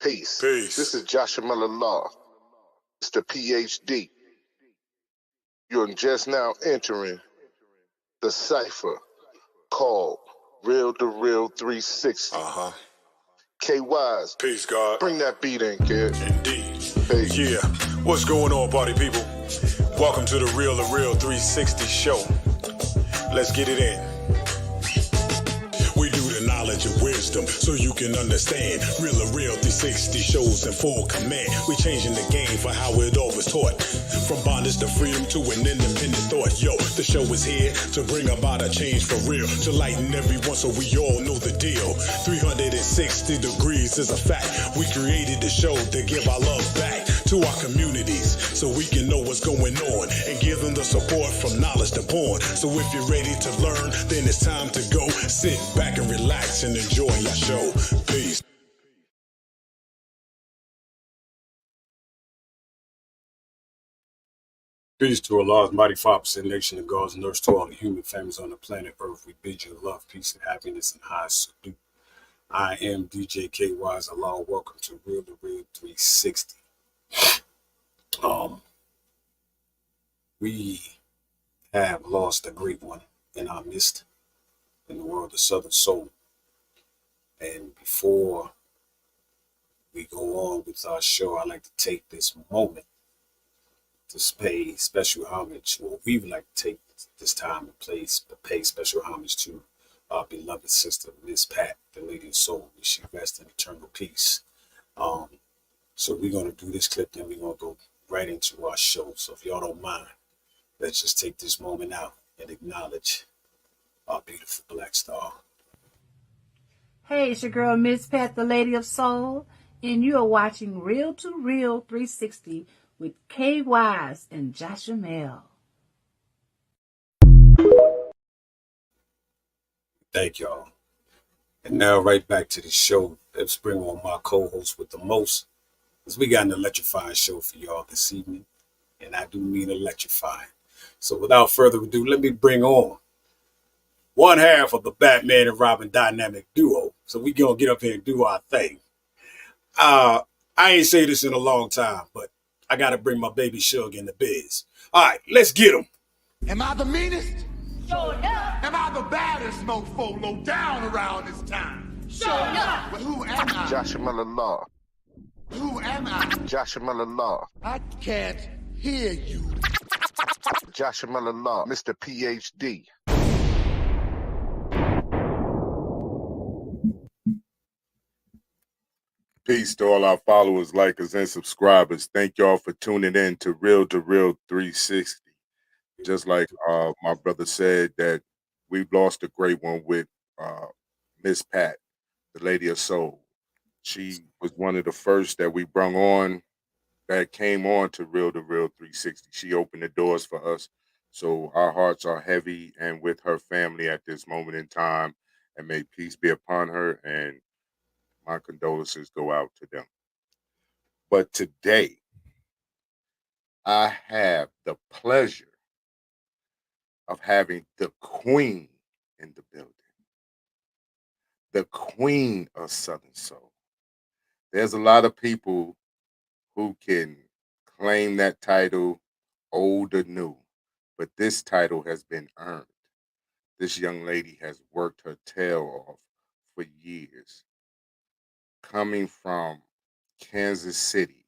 Peace. Peace. This is Joshua Law, Mr. PhD. You're just now entering the cipher called Real2reel360. K-Wise. Peace, God. Bring that beat in, kid. Indeed. Peace. Yeah. What's going on, party people? Welcome to the Real2reel360 show. Let's get it in. We do the knowledge and wisdom so you can understand. Real2reel360 shows in full command. We changing the game for how it all was taught. From bondage to freedom to an independent thought. Yo, the show is here to bring about a change for real. To lighten everyone so we all know the deal. 360 degrees is a fact. We created the show to give our love back to our communities so we can know what's going on and give them the support from knowledge to porn. So if you're ready to learn, then it's time to go. Sit back and relax and enjoy your show. Peace. Peace to Allah's mighty 5% nation of God's nurse to all the human families on the planet Earth. We bid you love, peace, and happiness and high salute. I am DJ K-Wise Allah. Welcome to Real2reel360. We have lost a great one in our midst in the world of Southern Soul. And before we go on with our show, I'd like to take this moment to pay special homage, or we would like to take this time and pay special homage to our beloved sister, Miss Pat, the Lady of Soul. May she rest in eternal peace. So we're going to do this clip, then we're going to go right into our show. So if y'all don't mind, let's just take this moment out and acknowledge our beautiful black star. Hey, it's your girl, Miss Pat, the Lady of Soul, and you are watching Real2reel360 with K-Wise and Joshua Mel. Thank y'all. And now right back to the show. Let's bring on my co-host with the most, because we got an electrifying show for y'all this evening, and I do mean electrifying. So without further ado, let me bring on one half of the Batman and Robin dynamic duo. So we gonna get up here and do our thing. I ain't say this in a long time, but I gotta bring my baby Suge in the biz. All right, let's get him. Am I the meanest? Sure enough. Am I the baddest mofo low down around this time? Sure enough. But who am I? Joshua Law. Who am I? Joshua Law. I can't hear you. Joshua Law, Mr. PhD. Peace to all our followers, likers, and subscribers. Thank y'all for tuning in to Real2reel360. Just like my brother said, that we've lost a great one with Miss Pat, the Lady of Soul. She was one of the first that we brung on, that came on to Real2reel360. She opened the doors for us. So our hearts are heavy and with her family at this moment in time. And may peace be upon her, and my condolences go out to them. But today, I have the pleasure of having the queen in the building, the queen of Southern Soul. There's a lot of people who can claim that title, old or new, but this title has been earned. This young lady has worked her tail off for years, coming from Kansas City,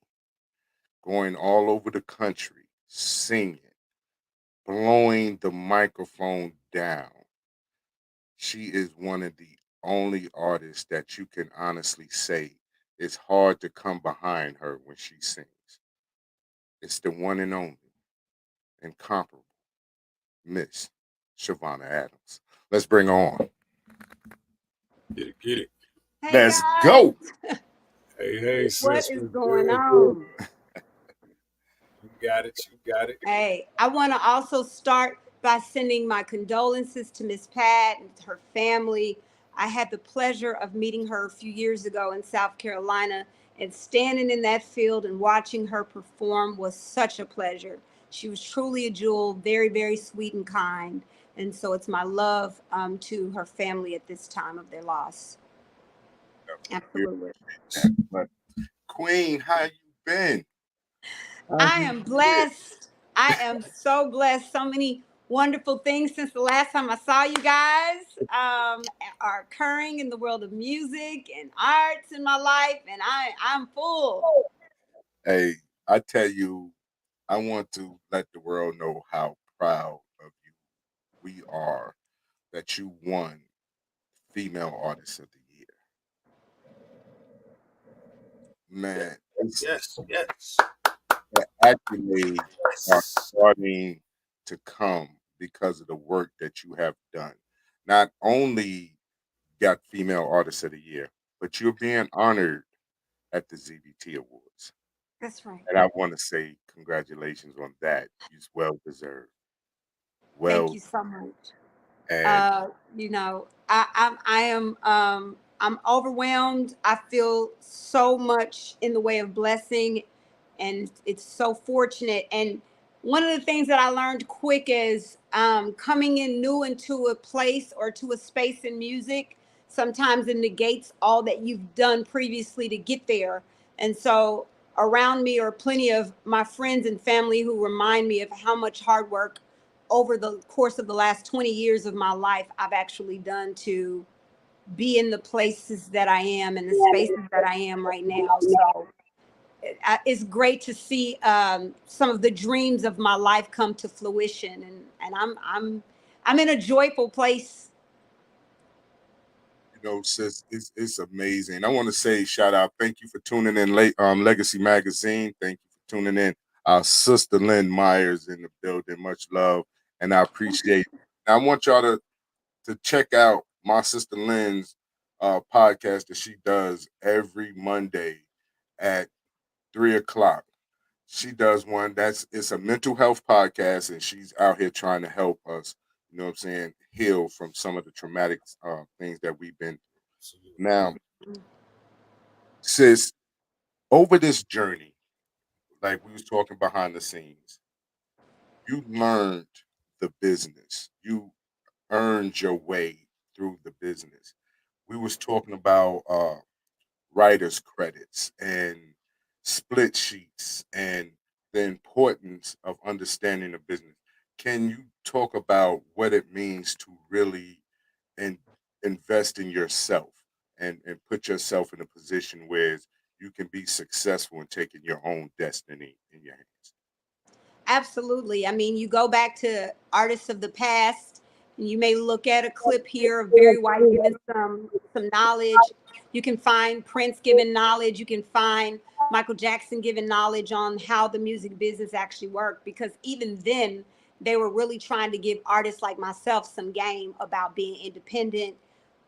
going all over the country, singing, blowing the microphone down. She is one of the only artists that you can honestly say it's hard to come behind her when she sings. It's the one and only, incomparable, Miss Chavonna Adams. Let's bring her on. Get it, get it. Hey, Let's guys. go. Hey, sis. What is we're going good. on? You got it, you got it. Hey, I want to also start by sending my condolences to Miss Pat and her family. I had the pleasure of meeting her a few years ago in South Carolina, and standing in that field and watching her perform was such a pleasure. She was truly a jewel, very, very sweet and kind. And so it's my love to her family at this time of their loss. Absolutely. But Queen, how you been? I am blessed. I am so blessed. So many wonderful things since the last time I saw you guys are occurring in the world of music and arts in my life, and I'm full. Hey, I tell you, I want to let the world know how proud of you we are that you won Female Artist of the Year. Man, it's Yes. the accolades are starting to come because of the work that you have done. Not only got Female Artist of the Year, but you're being honored at the ZBT Awards. That's right. And I want to say congratulations on that. It's well deserved. Thank Well, you so much. and I'm overwhelmed. I feel so much in the way of blessing, and it's so fortunate. And one of the things that I learned quick is coming in new into a place or to a space in music. Sometimes it negates all that you've done previously to get there. And so around me are plenty of my friends and family who remind me of how much hard work over the course of the last 20 years of my life I've actually done to be in the places that I am and the spaces that I am right now. So it's great to see some of the dreams of my life come to fruition, and I'm in a joyful place. sis, it's amazing. I want to say shout out. Thank you for tuning in late Legacy Magazine. Thank you for tuning in. Our sister Lynn Myers in the building. Much love. And I appreciate it. Now, I want y'all to check out my sister Lynn's podcast that she does every Monday at 3 o'clock. She does one it's a mental health podcast, and she's out here trying to help us, you know what I'm saying, heal from some of the traumatic things that we've been through. Now, sis, over this journey, like we was talking behind the scenes, you learned the business. You earned your way through the business. We was talking about writers credits and split sheets and the importance of understanding the business. Can you talk about what it means to really in, invest in yourself and put yourself in a position where you can be successful in taking your own destiny in your hands? Absolutely. I mean, you go back to artists of the past, and you may look at a clip here of Barry White giving some knowledge. You can find Prince giving knowledge. You can find Michael Jackson giving knowledge on how the music business actually worked. Because even then, they were really trying to give artists like myself some game about being independent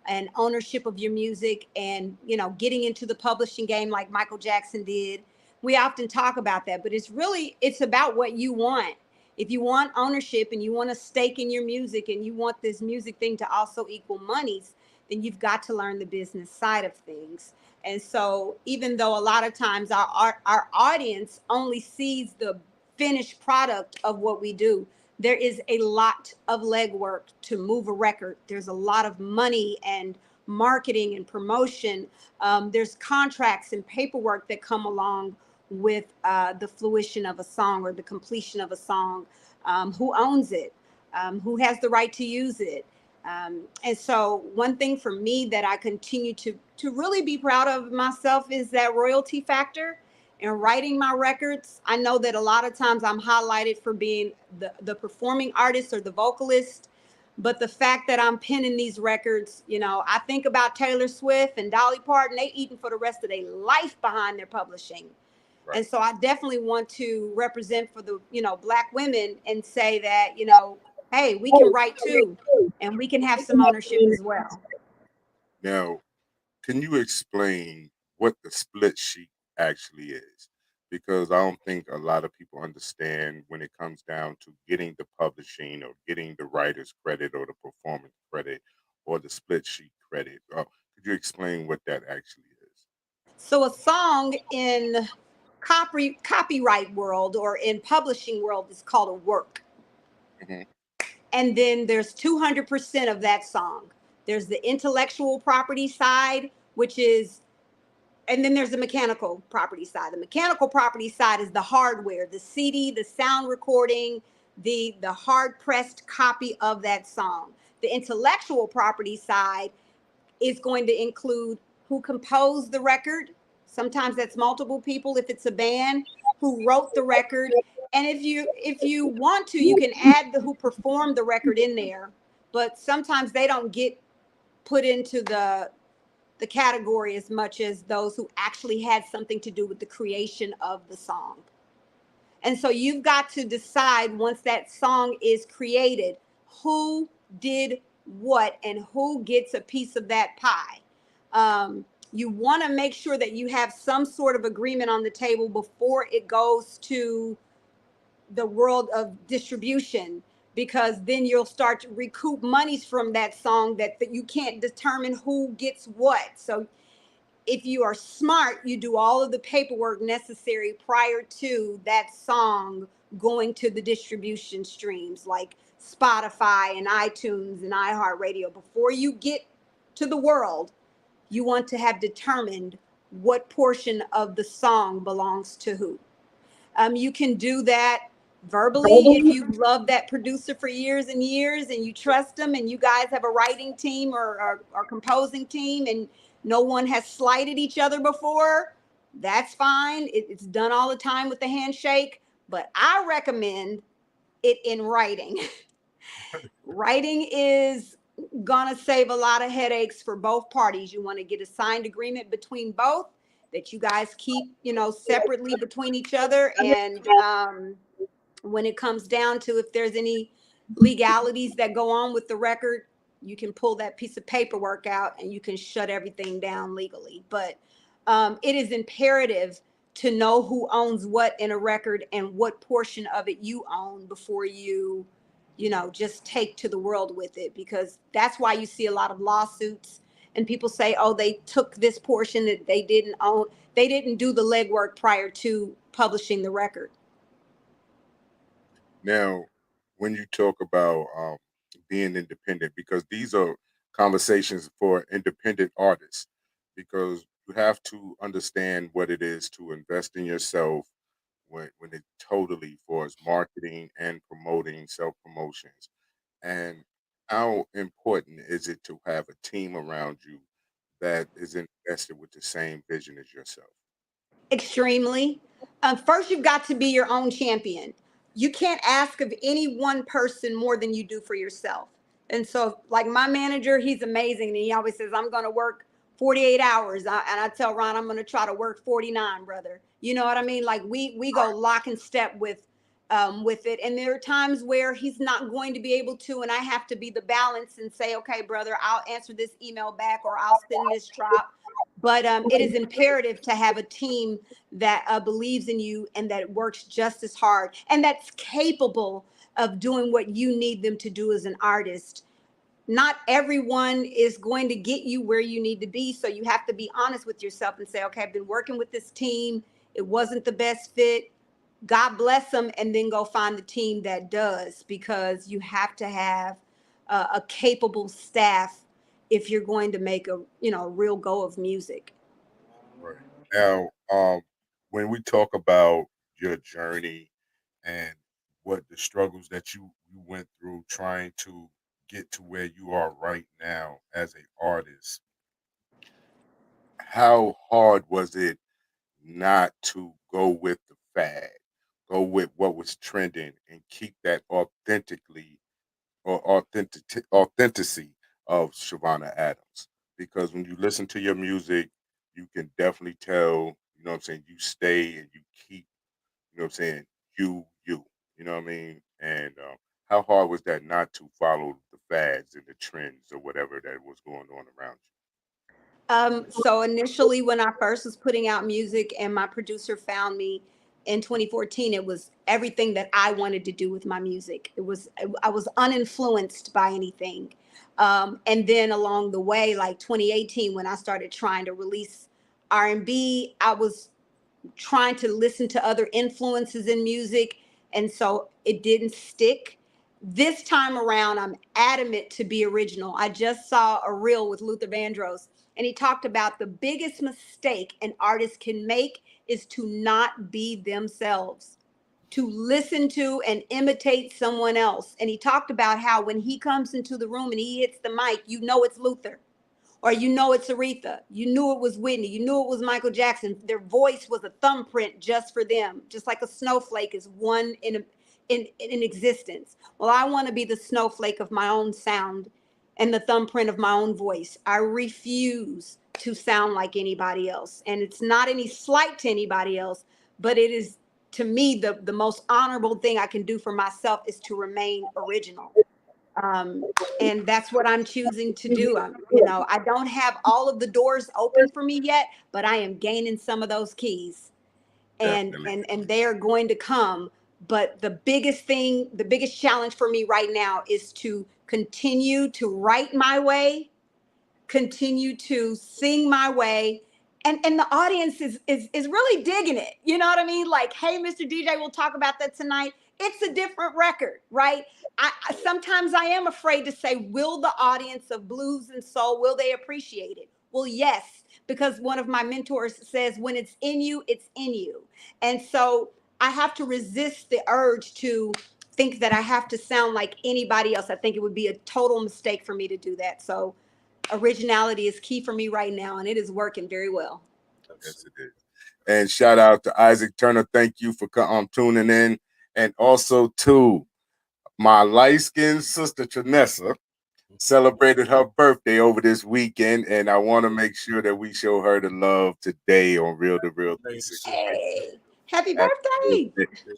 and ownership of your music, and getting into the publishing game like Michael Jackson did. We often talk about that, but it's about what you want. If you want ownership and you want a stake in your music and you want this music thing to also equal monies, then you've got to learn the business side of things. And so even though a lot of times our audience only sees the finished product of what we do, there is a lot of legwork to move a record. There's a lot of money and marketing and promotion. There's contracts and paperwork that come along with the fruition of a song or the completion of a song. Who owns it? Who has the right to use it? And so one thing for me that I continue to really be proud of myself is that royalty factor. In writing my records, I know that a lot of times I'm highlighted for being the performing artist or the vocalist, but the fact that I'm penning these records, I think about Taylor Swift and Dolly Parton, they eating for the rest of their life behind their publishing. Right. And so I definitely want to represent for the, Black women and say that, hey, we can write too, and we can have some ownership as well. Now, can you explain what the split sheet actually is? Because I don't think a lot of people understand when it comes down to getting the publishing or getting the writer's credit or the performance credit or the split sheet credit. Could you explain what that actually is? So a song in copyright world or in publishing world is called a work. Hmm. And then there's 200% of that song. There's the intellectual property side, which is and then there's the mechanical property side. The mechanical property side is the hardware, the CD, the sound recording, the hard pressed copy of that song. The intellectual property side is going to include who composed the record. Sometimes that's multiple people if it's a band, who wrote the record. And if you want to, you can add the who performed the record in there, but sometimes they don't get put into the category as much as those who actually had something to do with the creation of the song. And so you've got to decide, once that song is created, who did what and who gets a piece of that pie. You want to make sure that you have some sort of agreement on the table before it goes to the world of distribution, because then you'll start to recoup monies from that song that you can't determine who gets what. So if you are smart, you do all of the paperwork necessary prior to that song going to the distribution streams like Spotify and iTunes and iHeartRadio. Before you get to the world, you want to have determined what portion of the song belongs to who. You can do that verbally if you love that producer for years and years and you trust them and you guys have a writing team or composing team and no one has slighted each other before. That's fine. It's done all the time with the handshake, but I recommend it in writing. Writing is gonna save a lot of headaches for both parties. You want to get a signed agreement between both that you guys keep, separately between each other. And when it comes down to if there's any legalities that go on with the record, you can pull that piece of paperwork out and you can shut everything down legally. But it is imperative to know who owns what in a record and what portion of it you own before you just take to the world with it, because that's why you see a lot of lawsuits and people say, oh, they took this portion that they didn't own. They didn't do the legwork prior to publishing the record. Now, when you talk about being independent, because these are conversations for independent artists, because you have to understand what it is to invest in yourself when it totally for as marketing and promoting self promotions, and how important is it to have a team around you that is invested with the same vision as yourself? Extremely. First, you've got to be your own champion. You can't ask of any one person more than you do for yourself. And so, like my manager, he's amazing. And he always says, I'm going to work 48 hours. And I tell Ron, I'm going to try to work 49, brother. You know what I mean? Like we go lock and step with it. And there are times where he's not going to be able to, and I have to be the balance and say, okay, brother, I'll answer this email back or I'll spin this drop. But it is imperative to have a team that believes in you and that works just as hard and that's capable of doing what you need them to do as an artist. Not everyone is going to get you where you need to be. So you have to be honest with yourself and say, okay, I've been working with this team. It wasn't the best fit. God bless them, and then go find the team that does, because you have to have a capable staff if you're going to make a real go of music. Right. Now, when we talk about your journey and what the struggles that you went through trying to get to where you are right now as an artist, how hard was it not to go with the fad, go with what was trending, and keep that authenticity of Chavonna Adams? Because when you listen to your music, you can definitely tell, you know what I'm saying, you stay and you keep, you know what I'm saying, you know what I mean? And how hard was that not to follow the fads and the trends or whatever that was going on around So initially, when I first was putting out music and my producer found me in 2014, it was everything that I wanted to do with my music. I was uninfluenced by anything. And then along the way, like 2018, when I started trying to release R&B, I was trying to listen to other influences in music. And so it didn't stick. This time around, I'm adamant to be original. I just saw a reel with Luther Vandross, And he talked about the biggest mistake an artist can make is to not be themselves, to listen to and imitate someone else. And he talked about how when he comes into the room and he hits the mic, you know it's Luther, or you know it's Aretha, you knew it was Whitney, you knew it was Michael Jackson. Their voice was a thumbprint just for them, just like a snowflake is one in existence. Well, I want to be the snowflake of my own sound and the thumbprint of my own voice. I refuse to sound like anybody else. And it's not any slight to anybody else, but it is, to me, the most honorable thing I can do for myself is to remain original. And that's what I'm choosing to do. I don't have all of the doors open for me yet, but I am gaining some of those keys, and they are going to come. But the biggest thing, the biggest challenge for me right now is to continue to write my way, continue to sing my way. And the audience is really digging it. You know what I mean? Like, hey, Mr. DJ, we'll talk about that tonight. It's a different record, right? Sometimes I am afraid to say, will the audience of blues and soul, will they appreciate it? Well, yes, because one of my mentors says, when it's in you, it's in you. And so I have to resist the urge to think that I have to sound like anybody else. I think it would be a total mistake for me to do that. So originality is key for me right now, and it is working very well. Yes, it is. And shout out to Isaac Turner. Thank you for tuning in. And also to my light-skinned sister, Tranessa, celebrated her birthday over this weekend. And I want to make sure that we show her the love today on Real to Real 360. Hey, happy birthday.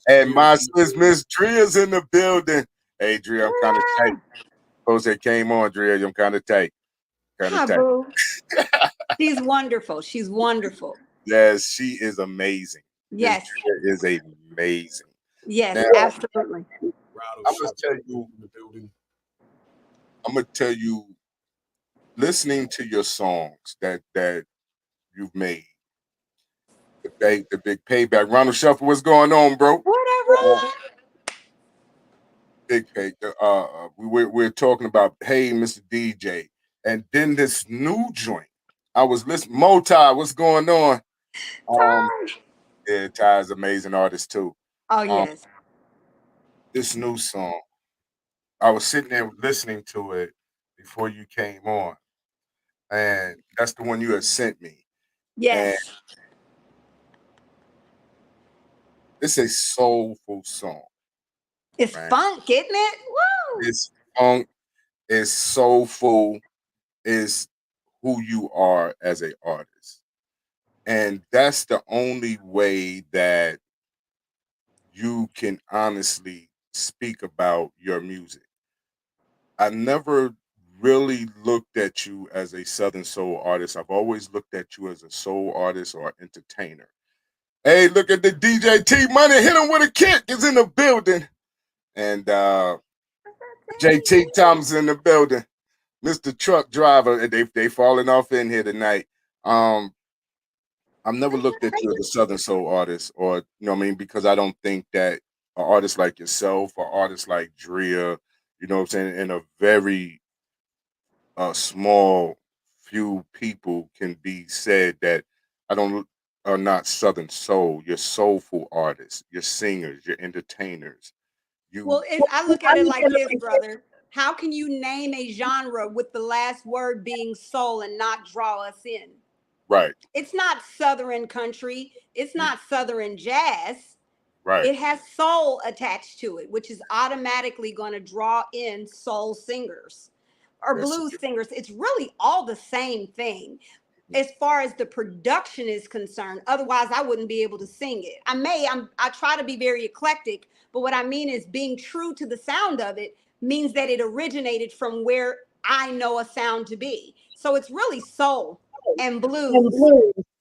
And my sis, Miss Dria's in the building. Hey, Dria, I'm kind of tight. Jose came on, Dria. I'm kind of tight. Hi, boo. She's wonderful. She's wonderful. Yes, she is amazing. Yes. Ms. Dria is amazing. Yes, now, absolutely. I'm gonna tell you, listening to your songs that you've made, the big payback. Ronald Shuffle, what's going on, bro? Whatever. Big pay. We're talking about, hey, Mr. DJ, and then this new joint. I was listening. Moti, what's going on? Yeah, Ty's amazing artist too. Oh yes. This new song, I was sitting there listening to it before you came on, and that's the one you had sent me. Yes. And it's a soulful song. It's funk, isn't it? Woo! It's funk. It's soulful. It's who you are as an artist, and that's the only way that you can honestly speak about your music. I never really looked at you as a Southern soul artist. I've always looked at you as a soul artist or entertainer. Hey, look at the DJ T Money. Hit him with a kick. Is in the building. And JT Thomas in the building. Mr. Truck Driver. They falling off in here tonight. I've never looked at you as a Southern soul artist, or you know what I mean, because I don't think that an artist like yourself or artists like Drea, you know what I'm saying, in a very small few people can be said that are not Southern soul. You're soulful artists, you're singers, you're entertainers. Well, I look at it like this, brother. How can you name a genre with the last word being soul and not draw us in? Right. It's not Southern country. It's not Southern jazz. Right. It has soul attached to it, which is automatically going to draw in soul singers or blues singers. It's really all the same thing as far as the production is concerned. Otherwise, I wouldn't be able to sing it. I try to be very eclectic, but what I mean is being true to the sound of it means that it originated from where I know a sound to be. So it's really soul and blues.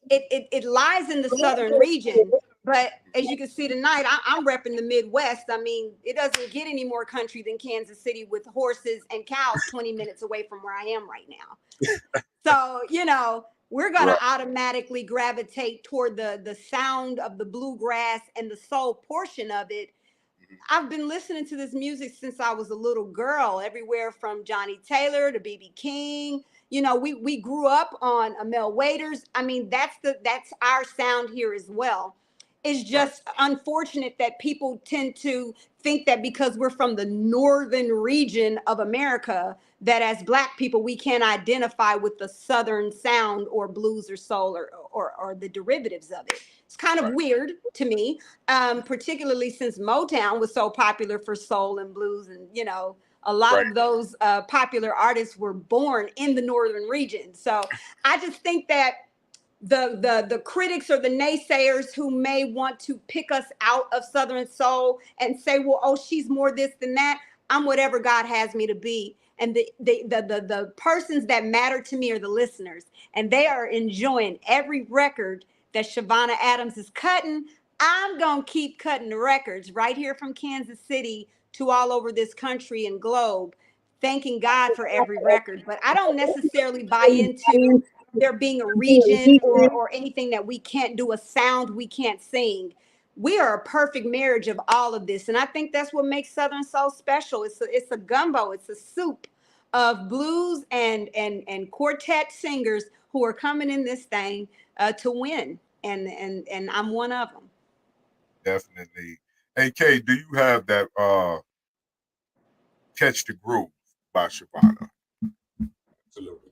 It lies in the Southern region, but as you can see tonight, I'm repping the Midwest. I mean, it doesn't get any more country than Kansas City with horses and cows 20 minutes away from where I am right now. So, we're going to automatically gravitate toward the sound of the bluegrass and the soul portion of it. I've been listening to this music since I was a little girl, everywhere from Johnny Taylor to B.B. King, You know, we grew up on Mel Waiters. I mean, that's our sound here as well. It's just unfortunate that people tend to think that because we're from the northern region of America, that as Black people we can't identify with the southern sound or blues or soul or the derivatives of it. It's kind of weird to me, particularly since Motown was so popular for soul and blues, and you know, a lot of those popular artists were born in the northern region. So I just think that the critics or the naysayers who may want to pick us out of Southern soul and say, well, oh, she's more this than that. I'm whatever God has me to be. And the persons that matter to me are the listeners, and they are enjoying every record that Chavonna Adams is cutting. I'm gonna keep cutting the records right here from Kansas City to all over this country and globe, thanking God for every record. But I don't necessarily buy into there being a region or anything that we can't do, a sound we can't sing. We are a perfect marriage of all of this, and I think that's what makes Southern soul special. It's a gumbo, it's a soup of blues and quartet singers who are coming in this thing to win, and I'm one of them. Definitely. Hey, Kay, do you have that Catch the Groove by Chavonna? Absolutely.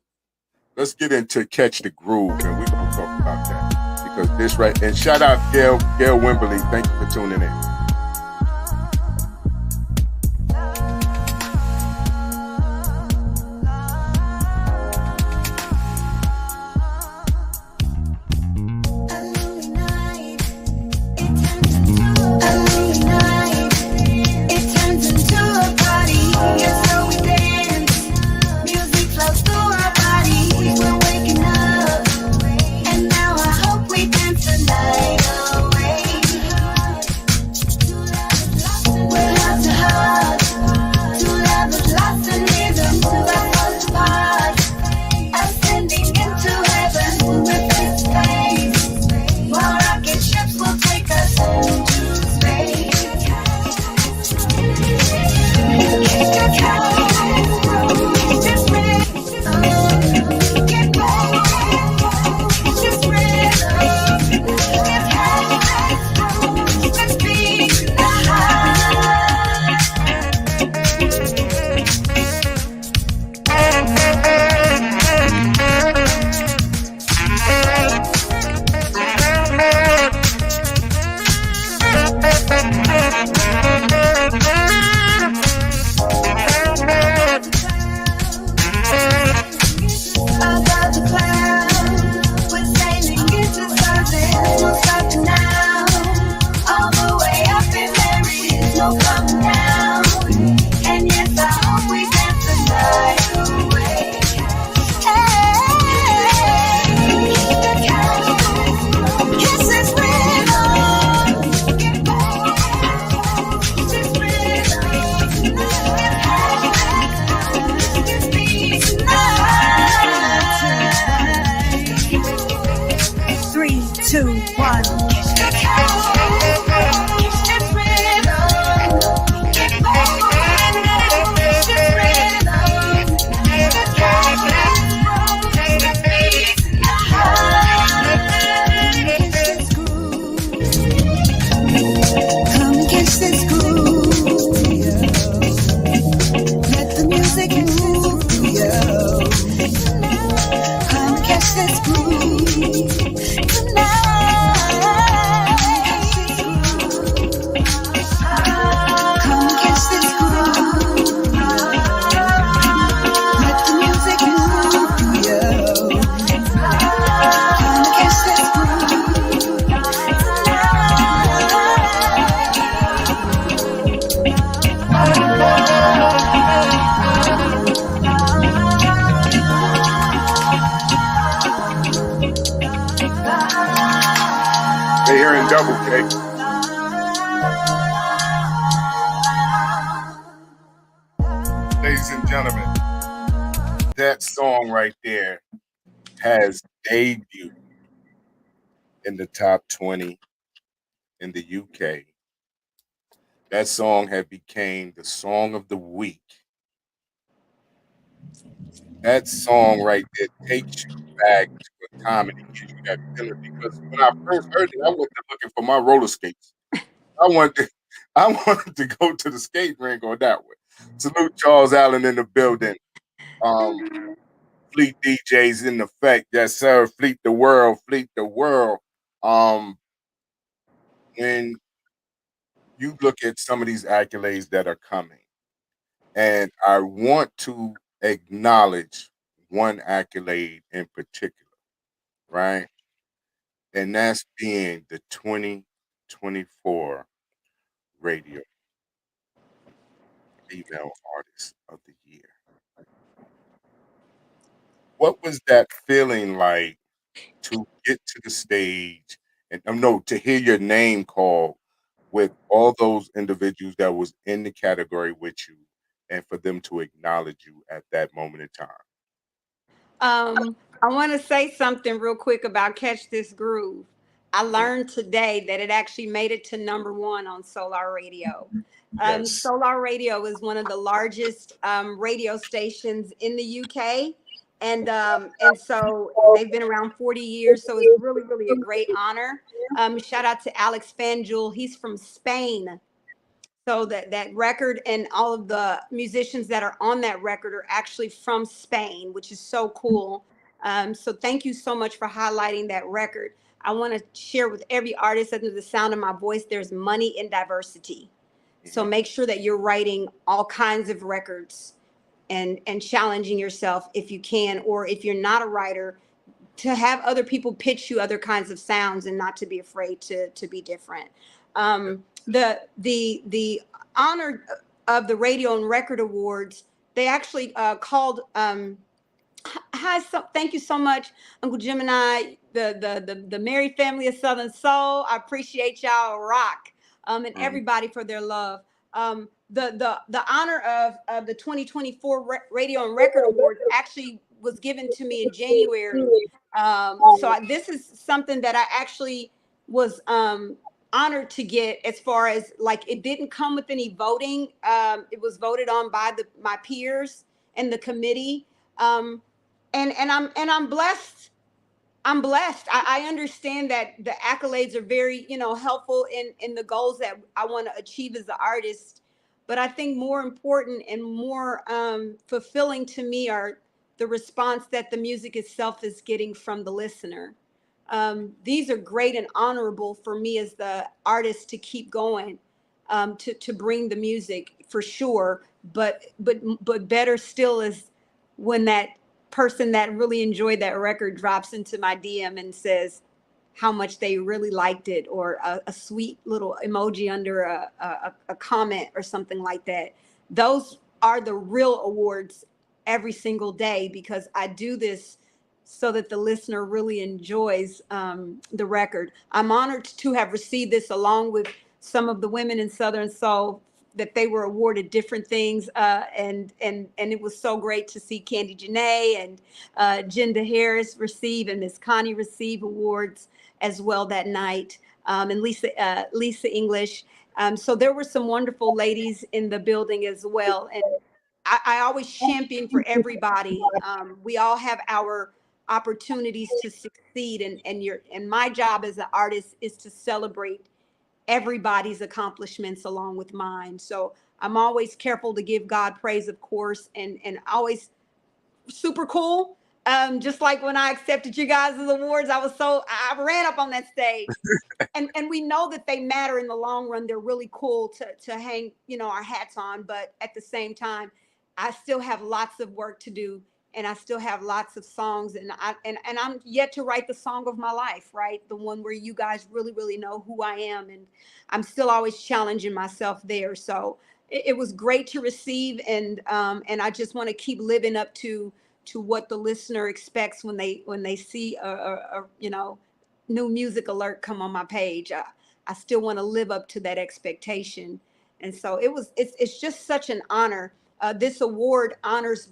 Let's get into Catch the Groove, and we're going to talk about that. Because this right, and shout out Gail Wimberly. Thank you for tuning in. Double K. Ladies and gentlemen, that song right there has debuted in the top 20 in the UK. That song had became the song of the week That song right there takes you back to a time and it gives you that feeling because when I first heard it, I went to looking for my roller skates. I wanted to I wanted to go to the skate rink on that one. Salute Charles Allen in the building. Um, Fleet DJs in effect. Yes, sir. Fleet the world. Fleet the world. Um, when you look at some of these accolades that are coming, and I want to acknowledge one accolade in particular, right? And that's being the 2024 Radio Female Artist of the Year. What was that feeling like to get to the stage and no, to hear your name called with all those individuals that was in the category with you and for them to acknowledge you at that moment in time? I want to say something real quick about Catch This Groove. I Mm, learned today that it actually made it to #1 on Solar Radio. yes. Solar Radio is one of the largest radio stations in the UK, and so they've been around 40 years. So it's really, really a great honor. Shout out to Alex Fanjul. He's from Spain. So that record and all of the musicians that are on that record are actually from Spain, which is so cool. So thank you so much for highlighting that record. I want to share with every artist under the sound of my voice, there's money in diversity. So Mhm. make sure that you're writing all kinds of records and challenging yourself if you can, or if you're not a writer, to have other people pitch you other kinds of sounds and not to be afraid to be different. The honor of the Radio and Record Awards, they actually called. Hi, thank you so much, Uncle Gemini, the Merry Family of Southern Soul. I appreciate y'all rock, and Mhm. everybody for their love. The honor of the 2024 Radio and Record Awards actually was given to me in January. This is something that I actually was honored to get. As far as, like, it didn't come with any voting. It was voted on by my peers and the committee. Um, and I'm blessed. I'm blessed. I understand that the accolades are very, helpful in the goals that I want to achieve as an artist. But I think more important and more fulfilling to me are the response that the music itself is getting from the listener. These are great and honorable for me as the artist to keep going, to bring the music for sure. But better still is when that person that really enjoyed that record drops into my DM and says how much they really liked it, or a sweet little emoji under a comment or something like that. Those are the real awards every single day, because I do this so that the listener really enjoys the record. I'm honored to have received this along with some of the women in Southern Soul, that they were awarded different things, and it was so great to see Candy Janae and Jinda Harris receive, and Miss Connie receive awards as well that night, and Lisa English. So there were some wonderful ladies in the building as well, and I always champion for everybody. We all have our opportunities to succeed, and my job as an artist is to celebrate everybody's accomplishments along with mine. So I'm always careful to give God praise, of course, and always super cool. Just like when I accepted you guys' awards, I ran up on that stage, and we know that they matter in the long run. They're really cool to hang, our hats on. But at the same time, I still have lots of work to do, and I still have lots of songs, and I'm yet to write the song of my life, right? The one where you guys really, really know who I am, and I'm still always challenging myself there. So it was great to receive, and I just want to keep living up to what the listener expects when they see a new music alert come on my page. I still want to live up to that expectation. And so it's just such an honor. This award honors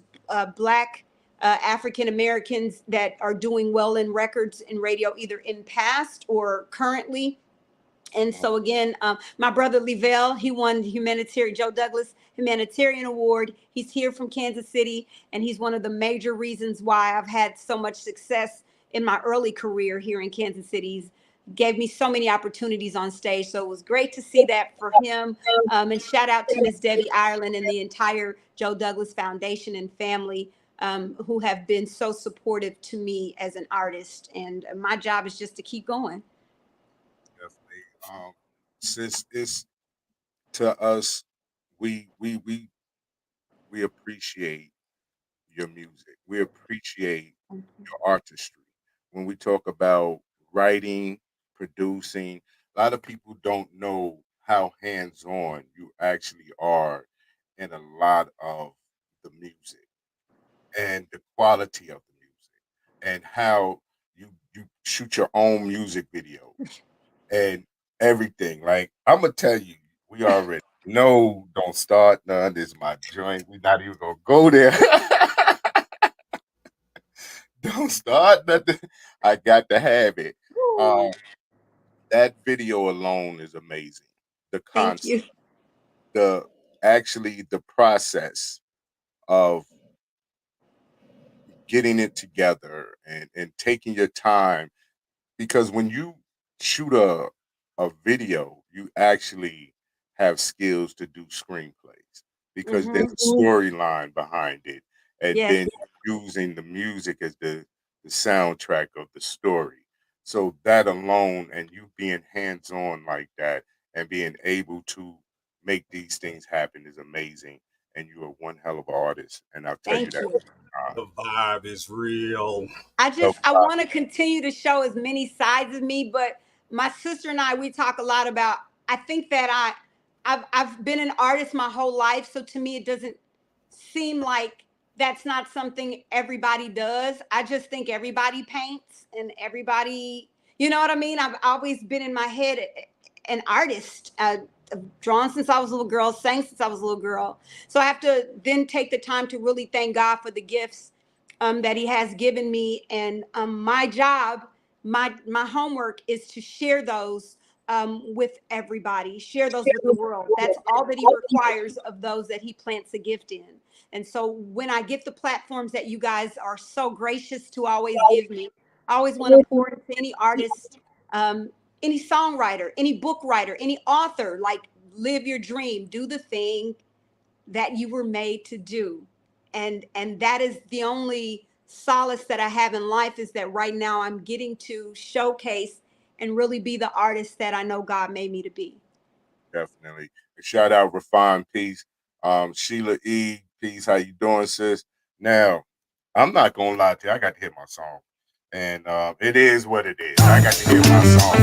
Black African Americans that are doing well in records and radio, either in past or currently. And so again, my brother Levelle, he won the Joe Douglas Humanitarian Award. He's here from Kansas City, and he's one of the major reasons why I've had so much success in my early career here in Kansas City. He's gave me so many opportunities on stage. So it was great to see that for him. And shout out to Miss Debbie Ireland and the entire Joe Douglas Foundation and family, who have been so supportive to me as an artist. And my job is just to keep going. Definitely. Since it's to us, we appreciate your music. We appreciate your artistry. When we talk about writing, producing, a lot of people don't know how hands-on you actually are in a lot of the music and the quality of the music and how you shoot your own music videos and everything. Like, I'm gonna tell you, we already know. Don't start none. This is my joint. We're not even gonna go there. Don't start nothing. I got to have it. That video alone is amazing. The Thank you. concept, the process of getting it together and taking your time, because when you shoot a video, you actually have skills to do screenplays because there's a storyline behind it, and Yes. then using the music as the soundtrack of the story. So that alone, and you being hands-on like that and being able to make these things happen is amazing. And you are one hell of an artist. And I'll tell you Thank that. you. The vibe is real. So, I want to continue to show as many sides of me, but my sister and I, we talk a lot about, I think that I've been an artist my whole life. So to me, it doesn't seem like that's not something everybody does. I just think everybody paints and everybody, you know what I mean? I've always been in my head an artist. I've drawn since I was a little girl, sang since I was a little girl. So I have to then take the time to really thank God for the gifts that he has given me. And my job, my homework is to share those with everybody, share those with the world. That's all that he requires of those that he plants a gift in. And so when I get the platforms that you guys are so gracious to always give me, I always want to pour into any artist, any songwriter, any book writer, any author, like, live your dream, do the thing that you were made to do. And that is the only solace that I have in life, is that right now I'm getting to showcase and really be the artist that I know God made me to be. definitely. Shout out Refine Peace. Sheila E. Peace. How you doing, sis? Now, I'm not gonna lie to you. I got to hear my song. And it is what it is. I got to hear my song.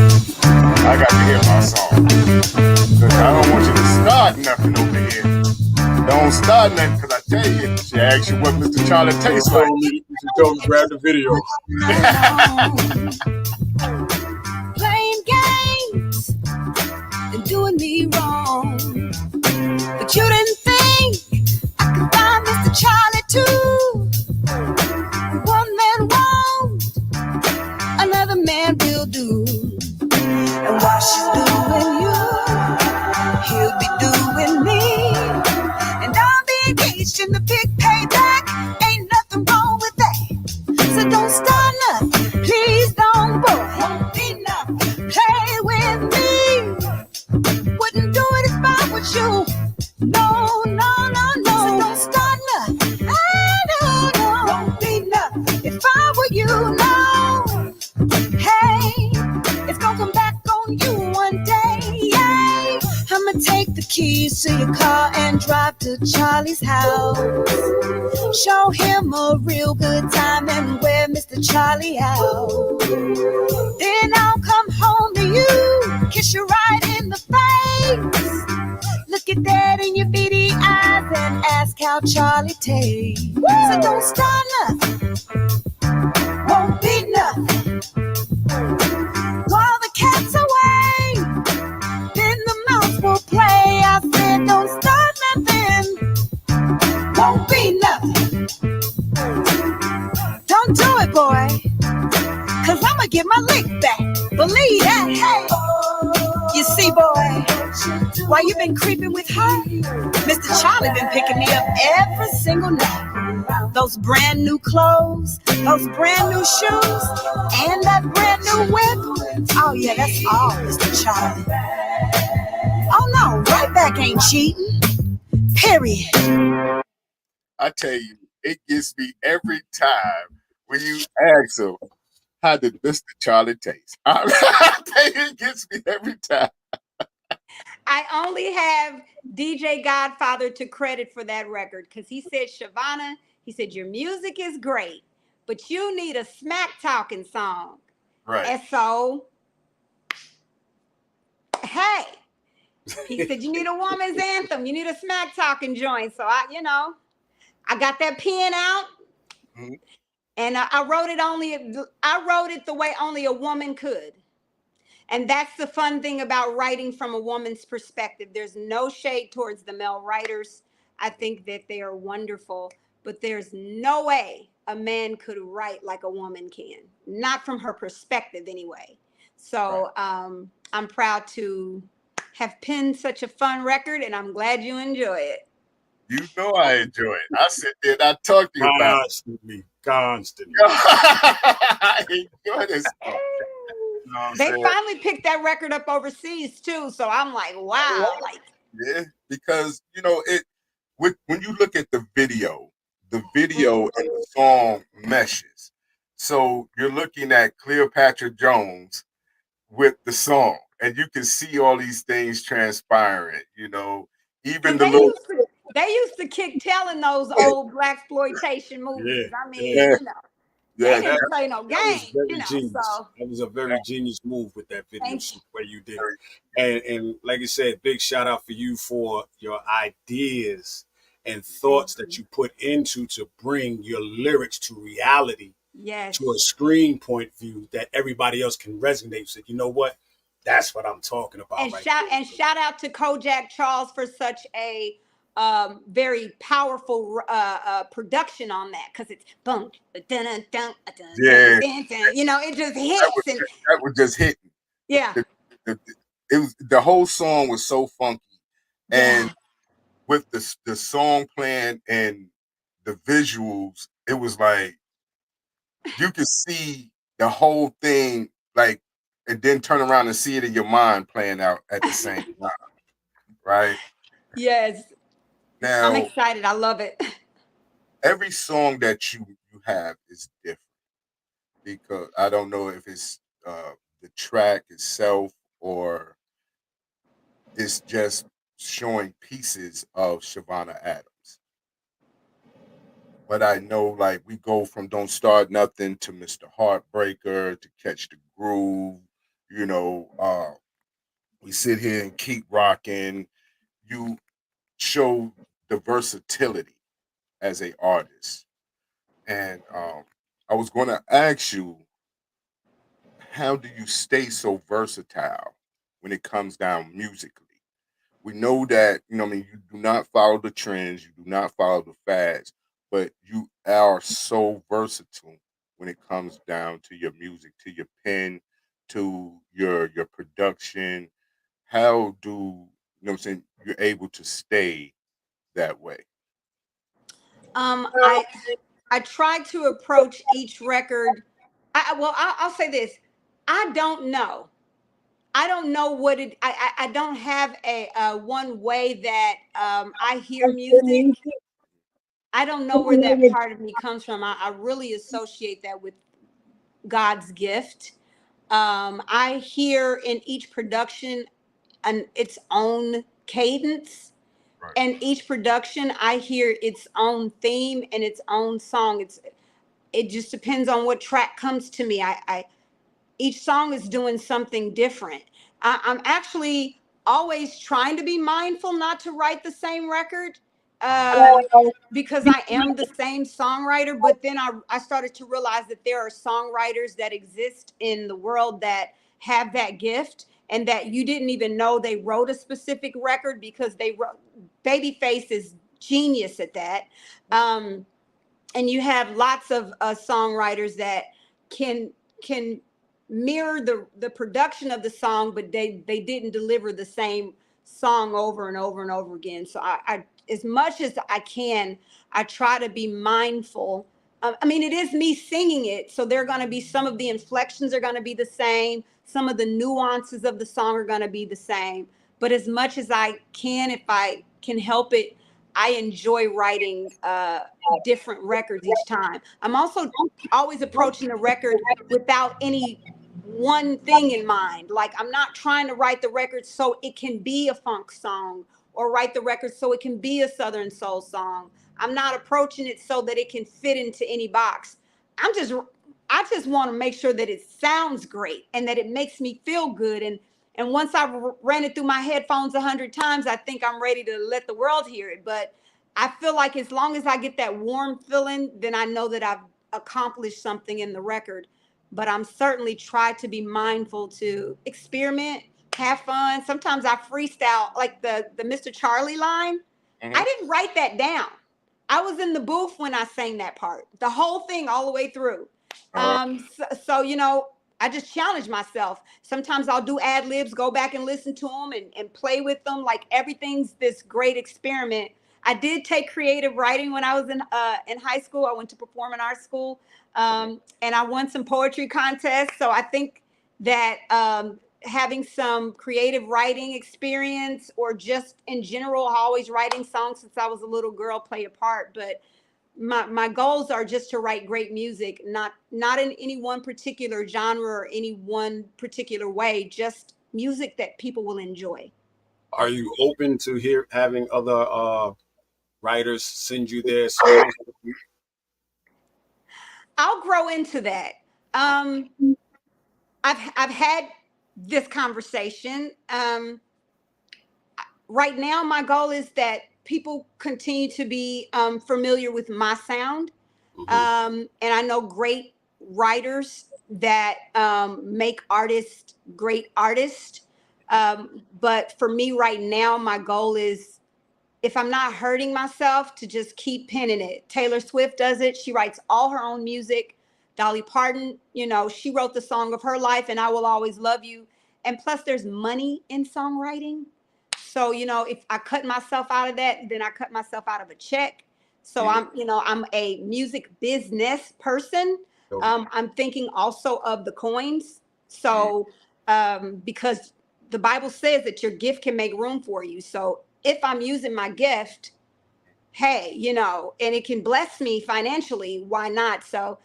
I got to hear my song. Because I don't want you to start nothing over here. Don't start nothing, because I tell you, she asked you what Mr. Charlie tastes like. You should go grab the video. Playing games and doing me wrong, but you didn't think I could find Mr. Charlie too. One man won't, another man will do. And while she's doing you, he'll be doing me. And I'll be engaged in the big payback. Ain't nothing wrong with that. So don't start nothing, please don't, boy. Won't be nothing, play with me. Wouldn't do it if I was you. No, no, no, no. So don't start nothing, no. Won't be nothing if I were you, no. Hey, it's gonna come back on you one day, yeah. I'ma take the keys to your car and drive to Charlie's house. Show him a real good time and wear Mr. Charlie out. Then I'll come home to you, kiss you right in the face. Look at that in your beady eyes and ask how Charlie tastes. So don't start nothing, won't be nothing. While the cat's away, then the mouse will play. I said don't start nothing, won't be nothing. Don't do it, boy, cause I'ma get my lick back. Believe that, hey. You see, boy, while you been creeping with her, Mr. Charlie been picking me up every single night. Those brand new clothes, those brand new shoes, and that brand new whip. Oh yeah, that's all, Mr. Charlie. Oh no, right back ain't cheating. Period. I tell you, it gets me every time when you ask him, how did Mr. Charlie taste? I tell you, it gets me every time. I only have DJ Godfather to credit for that record because he said, Chavonna, he said, your music is great, but you need a smack talking song. Right. And so, hey, he said, you need a woman's anthem. You need a smack talking joint. So I got that pen out. Mhm. And I wrote it the way only a woman could. And that's the fun thing about writing from a woman's perspective. There's no shade towards the male writers. I think that they are wonderful, but there's no way a man could write like a woman can, not from her perspective anyway. So I'm proud to have penned such a fun record, and I'm glad you enjoy it. You know I enjoy it. I sit there and I talk to you about Constantly, constantly. it. I enjoy this stuff. You know what I'm They saying? finally picked that record up overseas too, so I'm like, wow, like Yeah, because when you look at the video and the song meshes. So you're looking at Cleopatra Jones with the song, and you can see all these things transpiring. Even the little they used to kick tail in those old blaxploitation movies. I mean, yeah, they yeah, didn't play no That was games, very genius. So That was a very genius move with that video thank shoot you. where you did it. And like I said, big shout out for you for your ideas and thoughts that you put into to bring your lyrics to reality, Yes. to a screen point view that everybody else can resonate with. You know what? That's what I'm talking about. And right shout out to Kojak Charles for such a very powerful production on that, because it's boom, dun dun dun dun yeah, dun dun. It just that was, hits and that was just hitting. yeah, The whole song was so funky, and yeah. with the song playing and the visuals, it was like you could see the whole thing, like, and then turn around and see it in your mind playing out at the same time, right? Yes. I'm Now, excited. I love it. every song that you have is different, because I don't know if it's the track itself or it's just showing pieces of Chavonna Adams. But I know, like, we go from Don't Start Nothing to Mr. Heartbreaker to Catch the Groove. We sit here and keep rocking. You show the versatility as a artist. And I was going to ask you, how do you stay so versatile when it comes down musically? We know that, I mean, you do not follow the trends, you do not follow the fads, but you are so versatile when it comes down to your music, to your pen, to your production. How do what I'm saying, you're able to stay that way? I try to approach each record. I'll say this. I don't know. I don't know what it. I don't have a one way that I hear music. I don't know where that part of me comes from. I really associate that with God's gift. I hear in each production its own cadence, Right. and each production I hear its own theme and its own song. It just depends on what track comes to me. I each song is doing something different. I'm actually always trying to be mindful not to write the same record, because I am the same songwriter. But then I started to realize that there are songwriters that exist in the world that have that gift, and that you didn't even know they wrote a specific record because they wrote. Babyface is genius at that. And you have lots of songwriters that can mirror the production of the song, but they didn't deliver the same song over and over and over again. So I as much as I can, I try to be mindful. I mean, it is me singing it, so there are going to be some of the inflections are going to be the same. Some of the nuances of the song are going to be the same. But as much as I can, if I can help it, I enjoy writing different records each time. I'm also always approaching the record without any one thing in mind. Like, I'm not trying to write the record so it can be a funk song or write the record so it can be a Southern soul song. I'm not approaching it so that it can fit into any box. I just want to make sure that it sounds great and that it makes me feel good. And once I've ran it through my headphones 100 times, I think I'm ready to let the world hear it. But I feel like as long as I get that warm feeling, then I know that I've accomplished something in the record. But I'm certainly try to be mindful to experiment, have fun. Sometimes I freestyle, like the Mr. Charlie line. Mhm. I didn't write that down. I was in the booth when I sang that part, the whole thing all the way through. So, you know, I just challenge myself. Sometimes I'll do ad libs, go back and listen to them and play with them. Like, everything's this great experiment. I did take creative writing when I was in high school. I went to performing arts school, and I won some poetry contests. So I think that having some creative writing experience, or just in general, always writing songs since I was a little girl, play a part. But my goals are just to write great music, not in any one particular genre or any one particular way, just music that people will enjoy. Are you open to having other writers send you their songs? I'll grow into that. I've had this conversation. Right now, my goal is that people continue to be familiar with my sound. And I know great writers that make artists great artists. But for me right now, my goal is, if I'm not hurting myself, to just keep penning it. Taylor Swift does it. She writes all her own music. Dolly Parton, you know, she wrote the song of her life, And I Will Always Love You. And plus, there's money in songwriting. So, you know, if I cut myself out of that, then I cut myself out of a check. So I'm a music business person. I'm thinking also of the coins. So because the Bible says that your gift can make room for you. So if I'm using my gift, hey, you know, and it can bless me financially, why not? So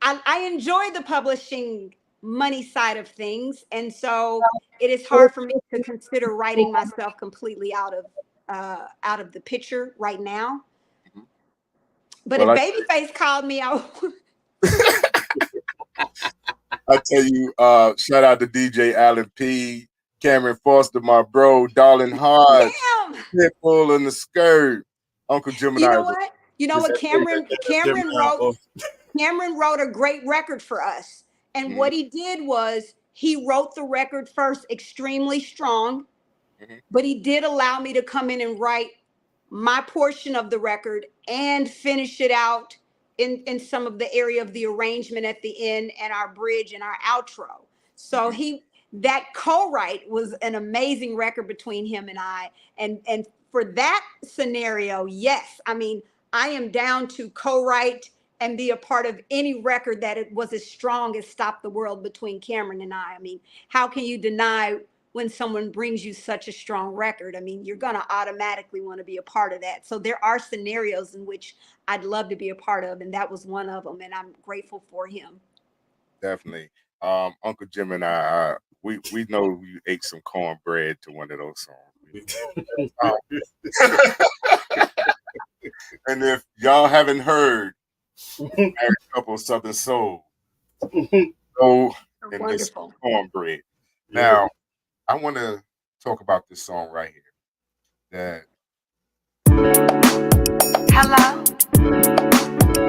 I enjoy the publishing money side of things. And so it is hard for me to consider writing myself completely out of the picture right now. But if Babyface called me, I tell you, shout out to DJ Allen P, Cameron Foster, my bro, Darlin Hodge, Pitbull in the Skirt, Uncle Gemini. You know what? Cameron wrote a great record for us. And what he did was he wrote the record first extremely strong, but he did allow me to come in and write my portion of the record and finish it out in some of the area of the arrangement at the end and our bridge and our outro. So that co-write was an amazing record between him and I. And for that scenario, yes, I mean, I am down to co-write and be a part of any record that it was as strong as Stop the World between Cameron and I. I mean, how can you deny when someone brings you such a strong record? I mean, you're going to automatically want to be a part of that. So there are scenarios in which I'd love to be a part of, and that was one of them, and I'm grateful for him. Definitely. Uncle Jim and I, we know you ate some cornbread to one of those songs. And if y'all haven't heard Married Couple Southern Soul, go and miss cornbread. Now, I want to talk about this song right here. Hello?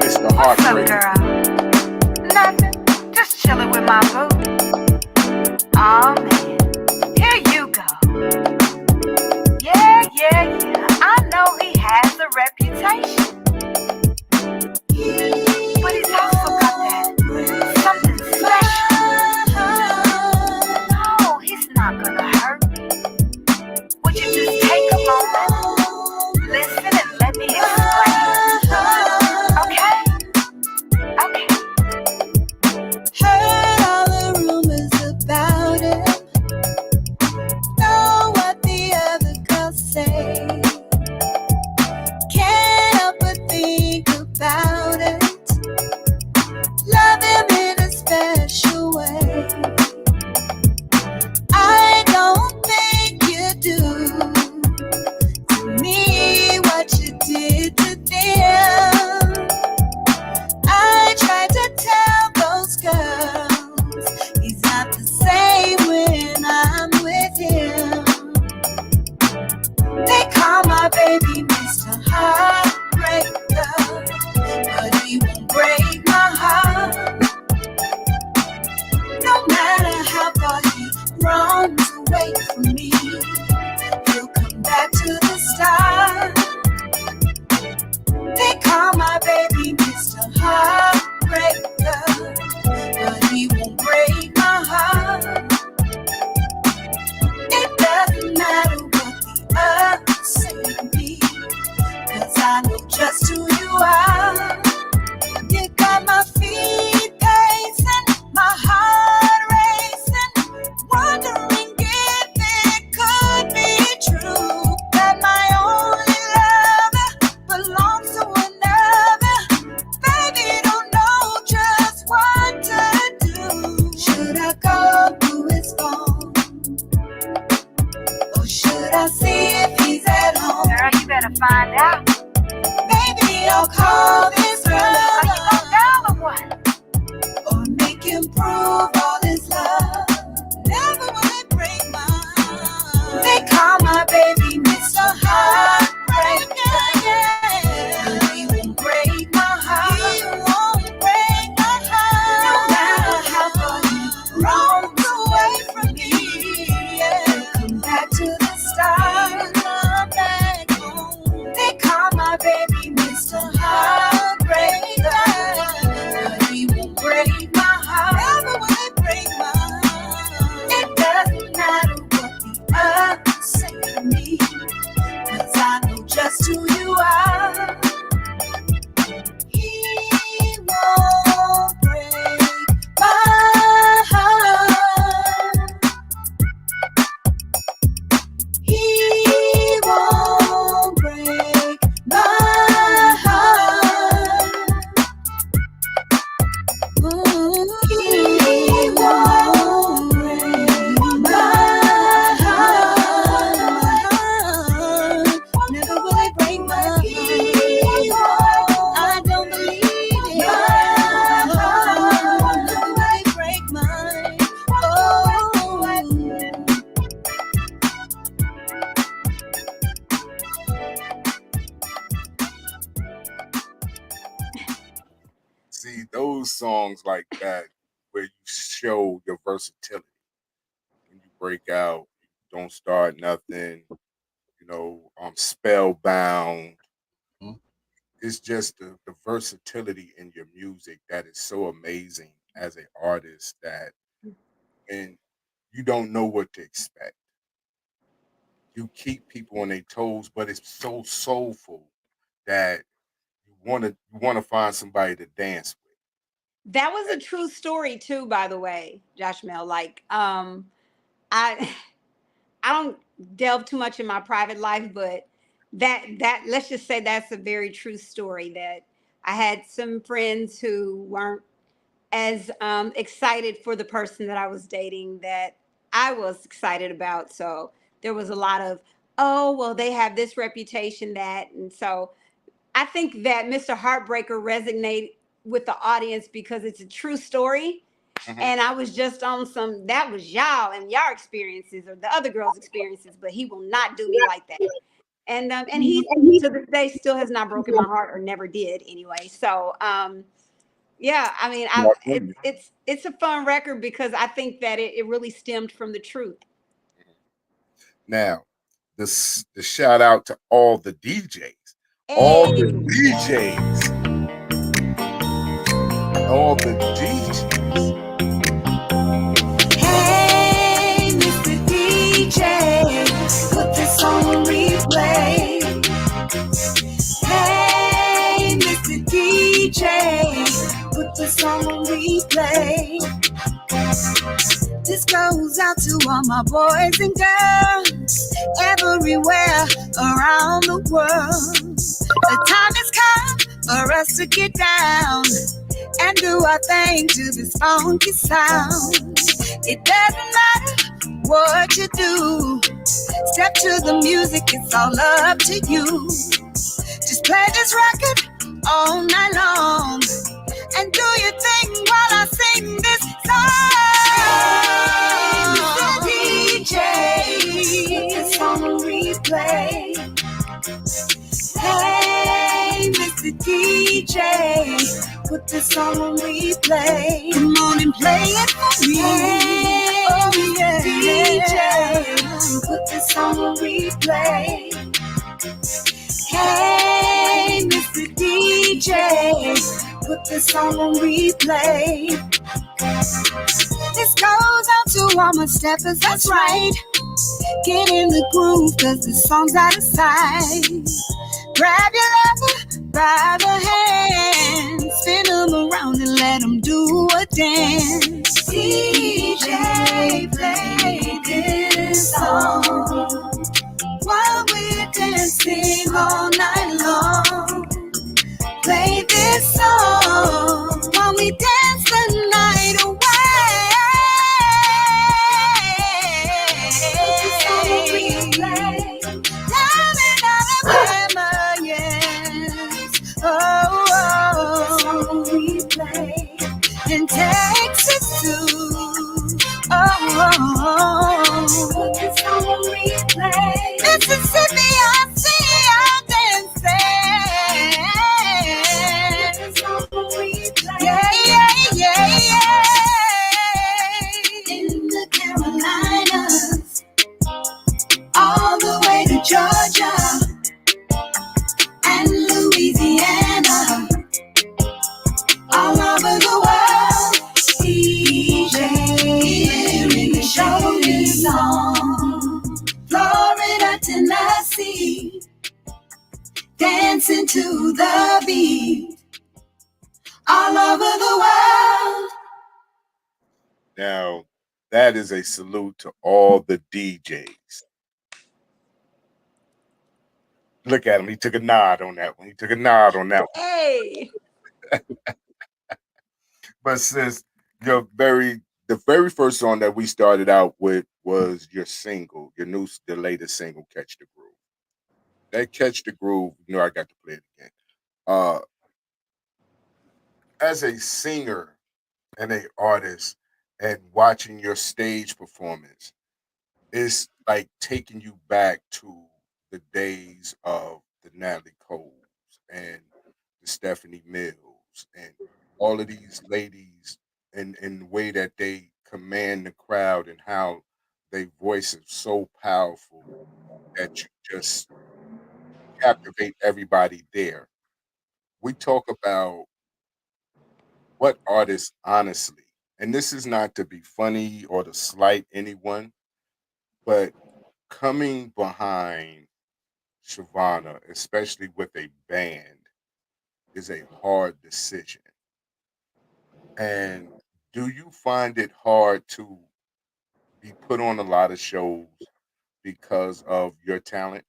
Mr. What's up, Heartbreak. girl? Nothing. Just chilling with my boo. Aw, man. Here you go. Yeah. I know he has a reputation. But he's also got that something special. not gonna hurt me. Would you just take a moment, listen, and let me explain? Okay? Okay. Heard all the rumors about it. Know what the other girls say. Can't help but think about it. Love him in a special way. I don't think you do to me what you did to them. I tried to tell those girls he's not the same when I'm with him. They call my baby Mr. Heartbreaker, but he won't break my heart. No matter how far he runs away from me, he'll come back to the start. They call my baby Mr. Heartbreaker, but he won't break my heart. It doesn't matter what the others say to me, 'cause I know just who you are. You got my feet pacing, my heart racing, wondering if it could be true that my only lover belongs to another. Baby, don't know just what to do. Should I go through his phone, or should I see if he's at home? Girl, you better find out. Maybe I'll call this Are you brother, gonna dial or what? or make him prove all his love. Never will it break my heart. They call my baby Mr. Heartbreaker, yeah. But he won't break my heart. He won't break my heart. No matter how far he roams away from me, yeah. He'll come back to the start. Come back home. They call my baby Mr. Heartbreaker, but he won't break my heart. Never will it break my heart. It doesn't matter what the others say to me, 'cause I know just who you are. He won't break my heart. He won't break my heart. Ooh, he won't break my heart. Never will he break my heart. I don't believe it. Never will he break mine. Oh. See, those songs like that where you show your versatility. When you break out, you don't start nothing, spellbound. Mhm. It's just the versatility in your music that is so amazing as an artist that, and you don't know what to expect. You keep people on their toes, but it's so soulful that you want to find somebody to dance with. That was a true story too, by the way, Josh Mel. Like, I I don't delve too much in my private life, but that let's just say that's a very true story. That I had some friends who weren't as excited for the person that I was dating that I was excited about. So there was a lot of, oh, well, they have this reputation, that, and so I think that Mr. Heartbreaker resonated with the audience because it's a true story. Mhm. And I was just on some, that was y'all and y'all experiences or the other girls' experiences, but he will not do me like that. And he to this day still has not broken my heart, or never did anyway. So yeah, I mean, Not really. it's a fun record because I think that it really stemmed from the truth. Now, the shout out to all the DJs, all the Hey. DJs, all the DJs. Hey, Mr. DJ. goes out to all my boys and girls everywhere around the world. The time has come for us to get down and do our thing to this funky sound. It doesn't matter what you do, step to the music, it's all up to you. Just play this record all night long and do your thing while I sing this song. Hey, Mr. DJ, put this song on replay. Hey, Mr. DJ, put this song on replay. Come on and play it for me. Hey, oh yeah, DJ, put this song on replay. Hey, Mr. DJ, put this song on replay. This goes out to all my steppers, that's right. Get in the groove, cause the song's out of sight. Grab your lover by the hand, spin them around and let them do a dance. DJ, play this song while we're dancing all night long. Play this song while we dance the night away. And takes us to Mississippi, I see our dancing. Yeah, yeah, yeah, yeah. In the Carolinas, all the way to Georgia and Louisiana, all over the world, DJ, hearing the show this song. Florida, Tennessee, dancing to the beat, all over the world. Now, that is a salute to all the DJs. Look at him. He took a nod on that one. Hey. But sis, the very first song that we started out with was your single, the latest single, Catch the Groove. That Catch the Groove, I got to play it again. As a singer and an artist and watching your stage performance, it's like taking you back to the days of the Natalie Coles and the Stephanie Mills and all of these ladies and the way that they command the crowd and how their voice is so powerful that you just captivate everybody there. We talk about what artists honestly, and this is not to be funny or to slight anyone, but coming behind Chavonna, especially with a band, is a hard decision. And do you find it hard to be put on a lot of shows because of your talent?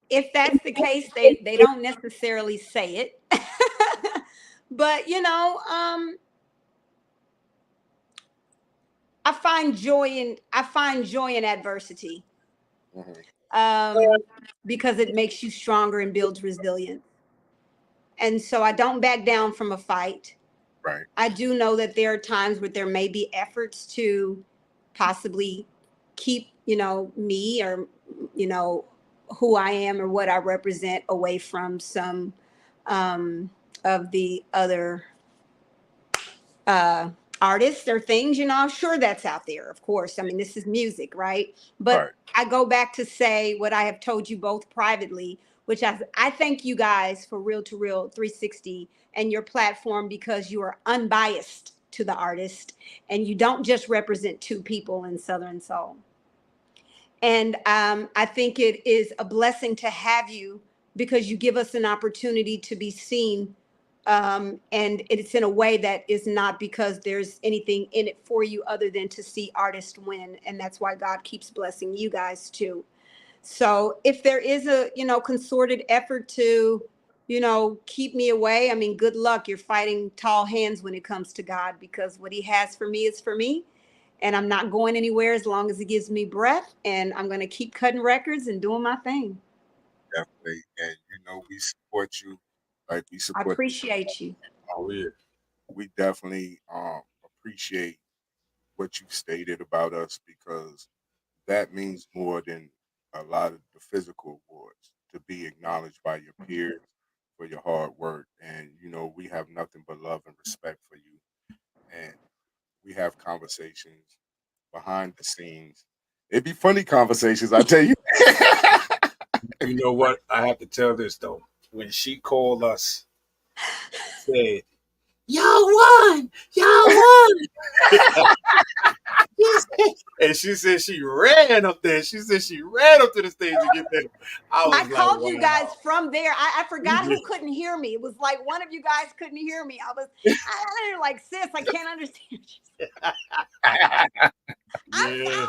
If that's the case, they don't necessarily say it. But I find joy in adversity. Because it makes you stronger and builds resilience. And so I don't back down from a fight. Right. I do know that there are times where there may be efforts to possibly keep, me or, who I am or what I represent away from some of the other artists or things, I'm sure that's out there, of course. I mean, this is music, right? But Right. I go back to say what I have told you both privately, which I thank you guys for Real2reel360 and your platform, because you are unbiased to the artist and you don't just represent two people in Southern Soul. And I think it is a blessing to have you, because you give us an opportunity to be seen And it's in a way that is not because there's anything in it for you other than to see artists win. And that's why God keeps blessing you guys too. So if there is a, concerted effort to, keep me away, I mean, good luck. You're fighting tall hands when it comes to God, because what he has for me is for me. And I'm not going anywhere as long as he gives me breath. And I'm going to keep cutting records and doing my thing. Definitely. And we support you. Like we I support appreciate you. Oh, yeah. we definitely appreciate what you stated about us, because that means more than a lot of the physical awards, to be acknowledged by your peers for your hard work. And we have nothing but love and respect for you. And we have conversations behind the scenes. It'd be funny conversations, I tell you. You know what? I have to tell this though. When she called us, said, "Y'all won! Y'all won!" And she said she ran up there. She said she ran up to the stage to get there. I called wow. you guys from there. I forgot who couldn't hear me. It was like one of you guys couldn't hear me. I was like, sis, I can't understand. Yeah.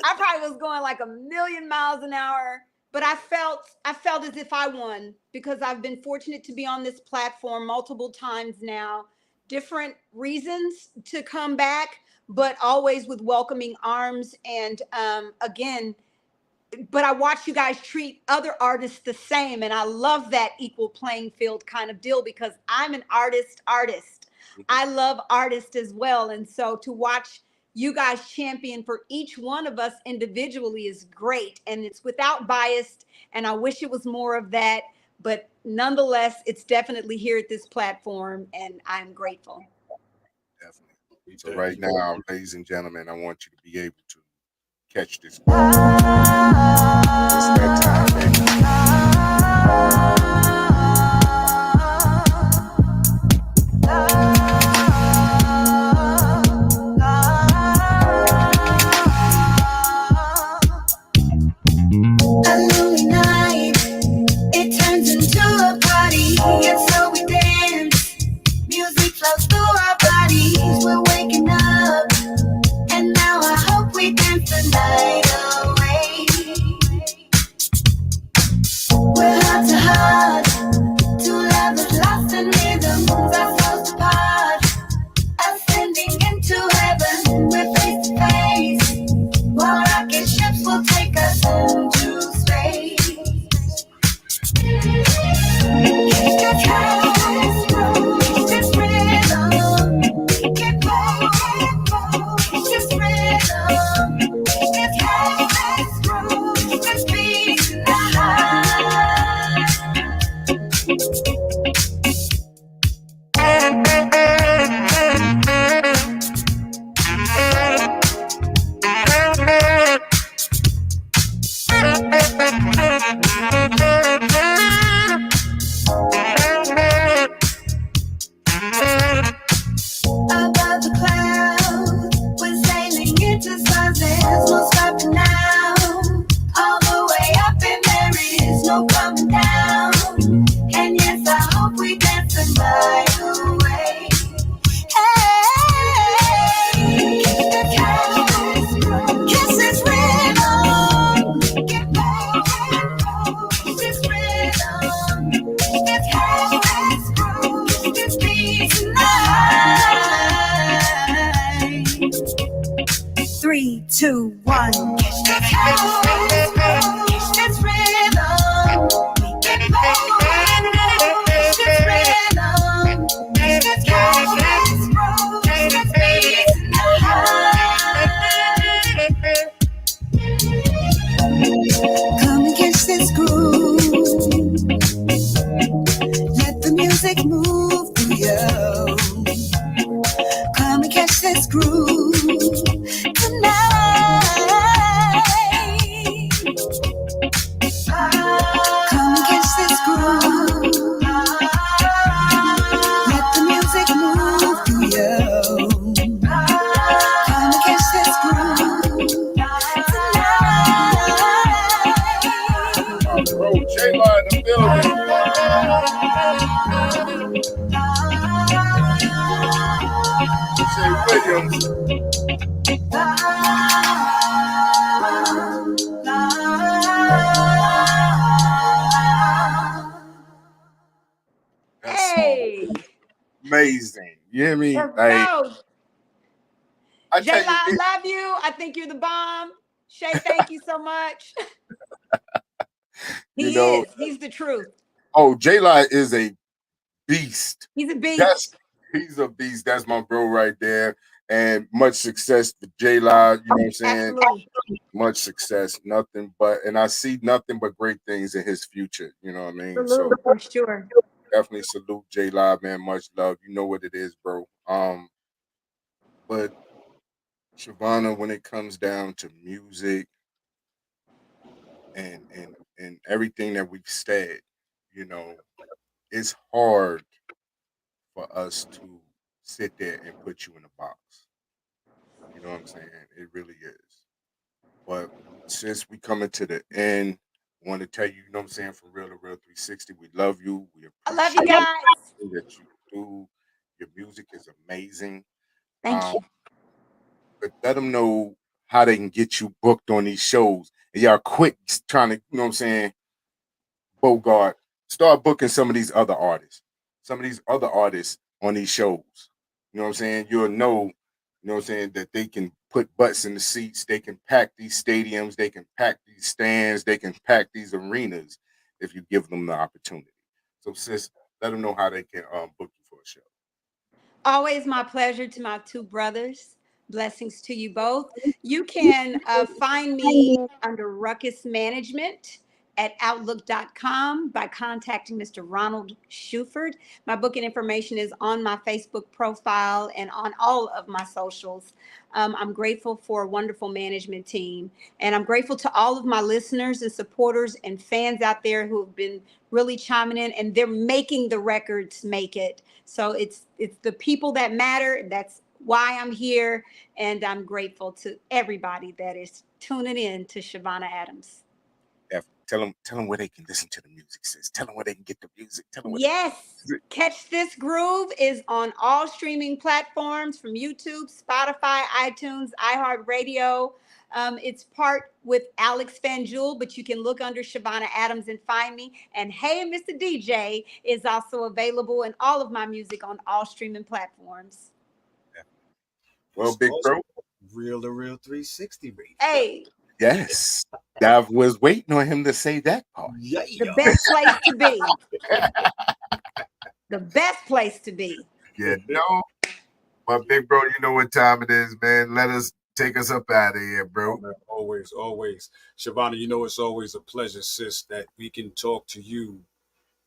I probably was going like a million miles an hour, but I felt as if I won, because I've been fortunate to be on this platform multiple times now, different reasons to come back, but always with welcoming arms. And again, but I watch you guys treat other artists the same. And I love that equal playing field kind of deal, because I'm an artist. I love artists as well. And so to watch you guys champion for each one of us individually is great. And it's without bias. And I wish it was more of that. But nonetheless, it's definitely here at this platform. And I'm grateful. Definitely. So right now, ladies and gentlemen, I want you to be able to catch this. It's that time, A lonely night, it turns into a party, and so we dance. Music flows through our bodies, we're waking up, and now I hope we dance the night away. We're heart to heart, two lovers lost in rhythms, our souls apart, ascending into heaven, we're face to face, while rocket ships will take us into space. Just rhythm, get bold, just rhythm, it's Cowboys groove, just beat in the heart. Above the clouds, we're sailing into sunsets, no stopping now. All the way up and there is no coming down. And yes, I hope we dance the night away. Hey, the Cowboys kiss this rhythm, get bold, this rhythm, it's Cowboys groove, this beat tonight. 3, 2, 1. Catch the Cowboys groove, catch this rhythm, get bold, catch this rhythm, catch this Cowboys groove, this beat tonight. Come and catch this groove. Let the music move through you. Come and catch this groove tonight. You hear me? Let's Like, go. I tell Jayla, you, I love you. I think you're the bomb. Shay, thank you so much. you He know, is. He's the truth. oh, J-Lot is a beast. He's a beast. He's a beast. That's my bro right there. And much success for J-Lot. You know what I'm saying? Absolutely. Much success. And I see nothing but great things in his future. You know what I mean? Absolutely, So for sure. definitely salute J-Lot, man. Much love. You know what it is, bro. But Chavonna, when it comes down to music and everything that we've said, you know, it's hard for us to sit there and put you in a box. You know what I'm saying? It really is. But since we coming to the end, I want to tell you, you know what I'm saying, from Real to Real 360, we love you. We I love you appreciate guys. everything that you do. Your music is amazing. Thank you. But let them know how they can get you booked on these shows. And y'all quit trying to, you know what I'm saying, Bogart, start booking some of these other artists. Some of these other artists on these shows. You know what I'm saying? You'll know, you know what I'm saying, that they can put butts in the seats, they can pack these stadiums, they can pack these stands, they can pack these arenas if you give them the opportunity. So sis, let them know how they can book you for a show. Always my pleasure to my two brothers. Blessings to you both. You can find me under Ruckus Management at outlook.com by contacting Mr. Ronald Shuford. My booking information is on my Facebook profile and on all of my socials. I'm grateful for a wonderful management team, and I'm grateful to all of my listeners and supporters and fans out there who have been really chiming in, and they're making the records make it. So it's the people that matter. That's why I'm here, and I'm grateful to everybody that is tuning in to Chavonna Adams. Tell them where they can listen to the music, sis. Tell them where they can get the music. Tell them where Yes. Catch This Groove is on all streaming platforms from YouTube, Spotify, iTunes, iHeartRadio. It's part with Alex Fanjul, but you can look under Chavonna Adams and find me. And Hey, Mr. DJ is also available in all of my music on all streaming platforms. Well, big bro. Real to Real 360 radio. Hey. Yes. I was waiting on him to say that part. Yeah. The best place to be. The best place to be. Yeah, no. But big bro, you know what time it is, man. Take us up out of here, bro. Always, always. Chavonna, you know it's always a pleasure, sis, that we can talk to you,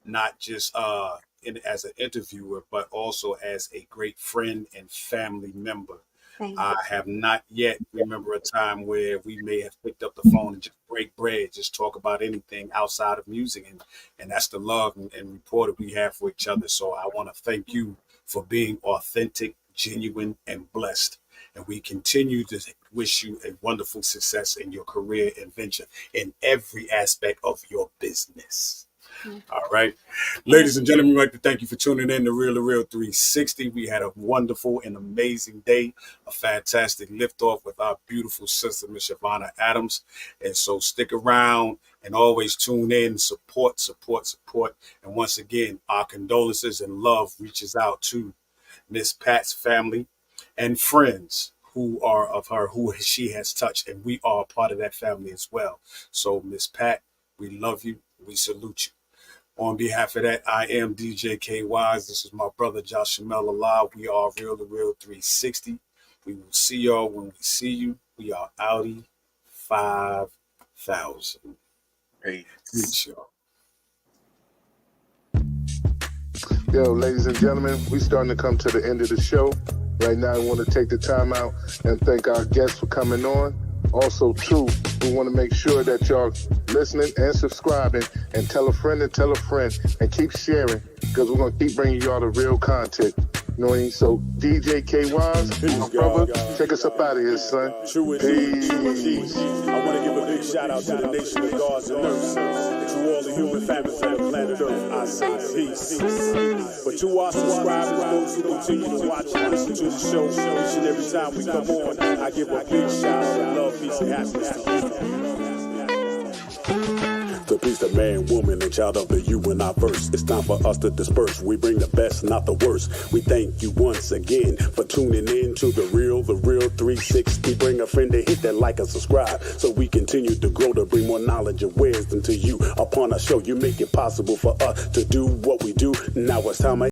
not just as an interviewer, but also as a great friend and family member. I have not yet remember a time where we may have picked up the phone and just break bread, just talk about anything outside of music. And that's the love and rapport that we have for each other. So I want to thank you for being authentic, genuine, and blessed. And we continue to wish you a wonderful success in your career and venture in every aspect of your business. All right. Ladies and gentlemen, we'd like to thank you for tuning in to Real to Real 360. We had a wonderful and amazing day, a fantastic liftoff with our beautiful sister, Miss Chavonna Adams. And so stick around and always tune in, support. And once again, our condolences and love reaches out to Miss Pat's family and friends who are of her, who she has touched. And we are a part of that family as well. So Miss Pat, we love you. We salute you. On behalf of that, I am DJ K Wise. This is my brother Josh Shamel Alive. We are Real to Real 360. We will see y'all when we see you. We are Audi 5000. Peace, y'all. Yo, ladies and gentlemen, we starting to come to the end of the show. Right now, I want to take the time out and thank our guests for coming on. Also, too, we want to make sure that y'all listening and subscribing, and tell a friend and keep sharing, because we're going to keep bringing y'all the real content. You know what I mean? So, DJ K Wise, my brother, take us up out of here, son. Peace. I want to give a big shout out to the nation of gods and earth, to all the human families on the planet Earth. I say peace. But to our subscribers, those who continue to watch and listen to the show each and every time we come on, I give a big shout out and love, peace, and happiness to you. beast, a man, woman, and child of the universe. It's time for us to disperse. We bring the best, not the worst. We thank you once again for tuning in to the Real 360. Bring a friend to hit that like and subscribe so we continue to grow, to bring more knowledge and wisdom to you upon our show. You make it possible for us to do what we do. Now it's time